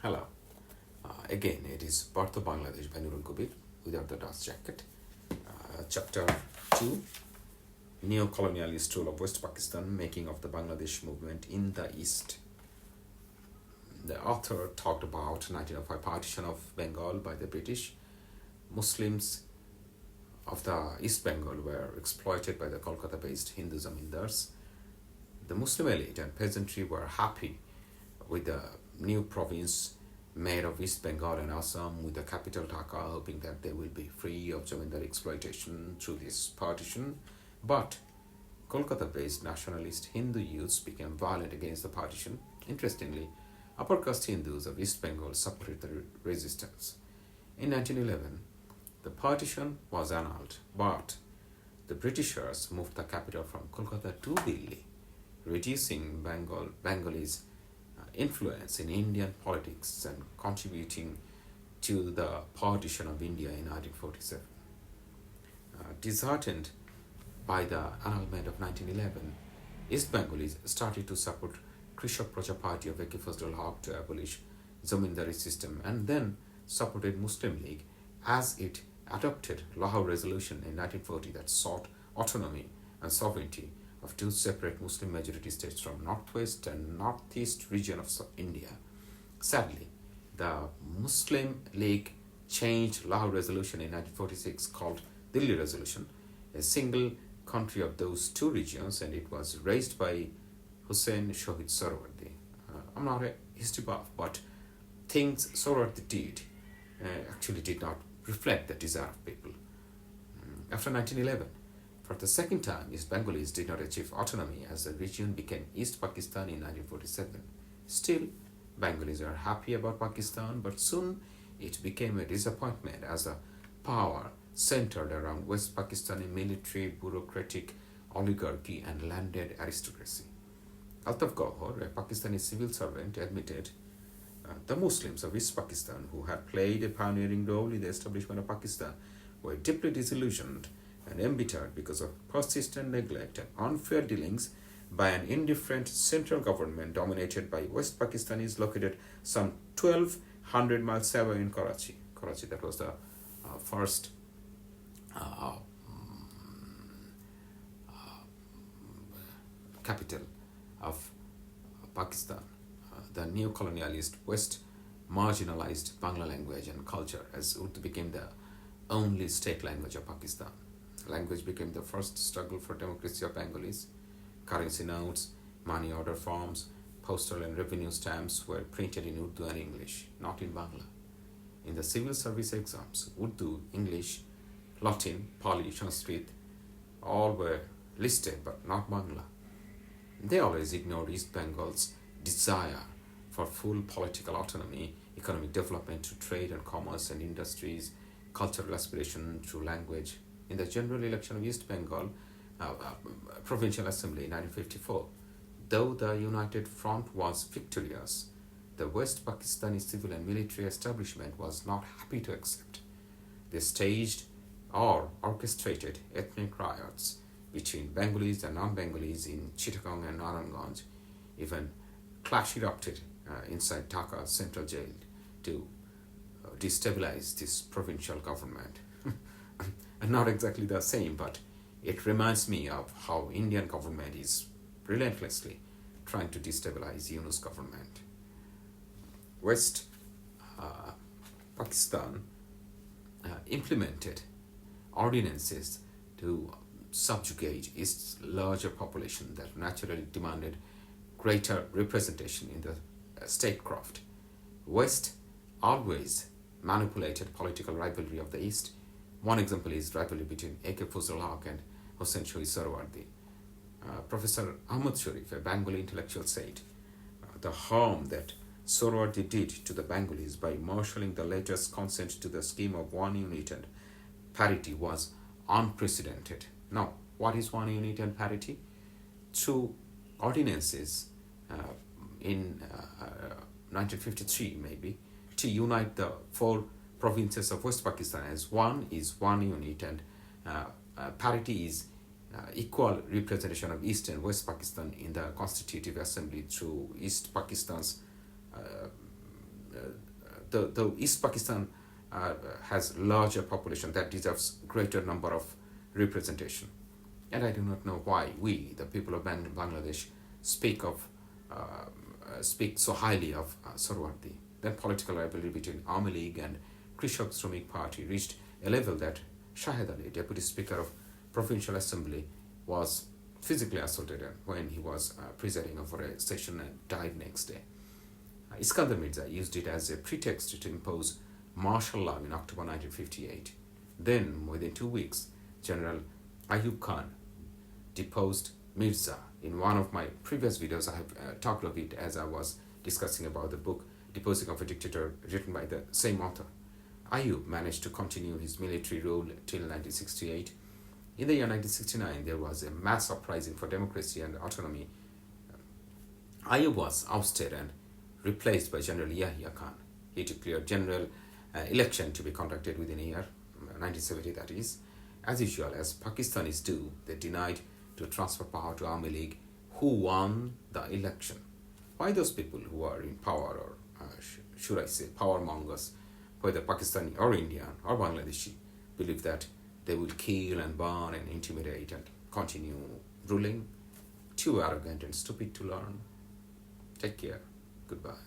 Hello. Again, it is Birth of Bangladesh by Nurul Kabir without the dust jacket. Chapter 2 Neo-colonialist role of West Pakistan, making of the Bangladesh movement in the East. The author talked about 1905 partition of Bengal by the British. Muslims of the East Bengal were exploited by the Kolkata-based Hindu zamindars. The Muslim elite and peasantry were happy with the new province made of East Bengal and Assam with the capital Dhaka, hoping that they will be free of Jamindar exploitation through this partition. But Kolkata-based nationalist Hindu youths became violent against the partition. Interestingly, upper caste Hindus of East Bengal supported the resistance. In 1911, the partition was annulled, but the Britishers moved the capital from Kolkata to Delhi, reducing Bengalese influence in Indian politics and contributing to the partition of India in 1947. Disheartened by the annulment of 1911, East Bengalis started to support Krishak Praja Party of A.K. Fazlul Haq to abolish Zamindari system, and then supported Muslim League as it adopted Lahore Resolution in 1940 that sought autonomy and sovereignty of two separate Muslim majority states from northwest and northeast region of India. Sadly, the Muslim League changed Lahore Resolution in 1946 called Delhi Resolution, a single country of those two regions, and it was raised by Hussain Shohid Sohrawardi. I'm not a history buff, but things Sohrawardi did actually did not reflect the desire of people. After 1911, for the second time, East Bengalis did not achieve autonomy as the region became East Pakistan in 1947. Still, Bengalis are happy about Pakistan, but soon it became a disappointment as the power centered around West Pakistani military, bureaucratic oligarchy and landed aristocracy. Altaf Gauhar, a Pakistani civil servant, admitted the Muslims of East Pakistan, who had played a pioneering role in the establishment of Pakistan, were deeply disillusioned and embittered because of persistent neglect and unfair dealings by an indifferent central government dominated by West Pakistanis located some 1,200 miles away in Karachi. Karachi, that was the first capital of Pakistan. The neo-colonialist West marginalized Bangla language and culture as Urdu became the only state language of Pakistan. Language became the first struggle for democracy of Bengalis. Currency notes, money order forms, postal and revenue stamps were printed in Urdu and English, not in Bangla. In the civil service exams, Urdu, English, Latin, Pali, Sanskrit, all were listed but not Bangla. They always ignored East Bengal's desire for full political autonomy, economic development through trade and commerce and industries, cultural aspiration through language. In the general election of East Bengal Provincial Assembly in 1954, though the United Front was victorious, the West Pakistani civil and military establishment was not happy to accept. They staged or orchestrated ethnic riots between Bengalis and non-Bengalis in Chittagong and Naranganj. Even clash erupted inside Dhaka Central Jail to destabilize this provincial government. And not exactly the same, but it reminds me of how Indian government is relentlessly trying to destabilize Yunus government. West Pakistan implemented ordinances to subjugate its larger population that naturally demanded greater representation in the statecraft. West always manipulated political rivalry of the East. One example is rivalry between A.K. Fazlul Haq and Hussain Shohid Sohrawardi. Professor Ahmad Sharif, a Bengali intellectual, said the harm that Sohrawardi did to the Bengalis by marshalling the latter's consent to the scheme of one unit and parity was unprecedented. Now, what is one unit and parity? Through ordinances in 1953, maybe, to unite the four provinces of West Pakistan as one is one unit, and parity is equal representation of East and West Pakistan in the Constitutive Assembly through East Pakistan's the East Pakistan has larger population that deserves greater number of representation. And I do not know why we, the people of Bangladesh, speak so highly of Sarwardi. Then political rivalry between Army League and Krishak Shromik Party reached a level that Shahid Ali, Deputy Speaker of Provincial Assembly, was physically assaulted when he was presiding over a session and died next day. Iskandar Mirza used it as a pretext to impose martial law in October 1958. Then, within 2 weeks, General Ayub Khan deposed Mirza. In one of my previous videos, I have talked of it as I was discussing about the book Deposing of a Dictator, written by the same author. Ayub managed to continue his military rule till 1968. In the year 1969, there was a mass uprising for democracy and autonomy. Ayub was ousted and replaced by General Yahya Khan. He declared general election to be conducted within a year, 1970 that is. As usual, as Pakistanis do, they denied to transfer power to Army League, who won the election. Why those people who are in power, or should I say power mongers, whether Pakistani or Indian or Bangladeshi, believe that they will kill and burn and intimidate and continue ruling? Too arrogant and stupid to learn. Take care. Goodbye.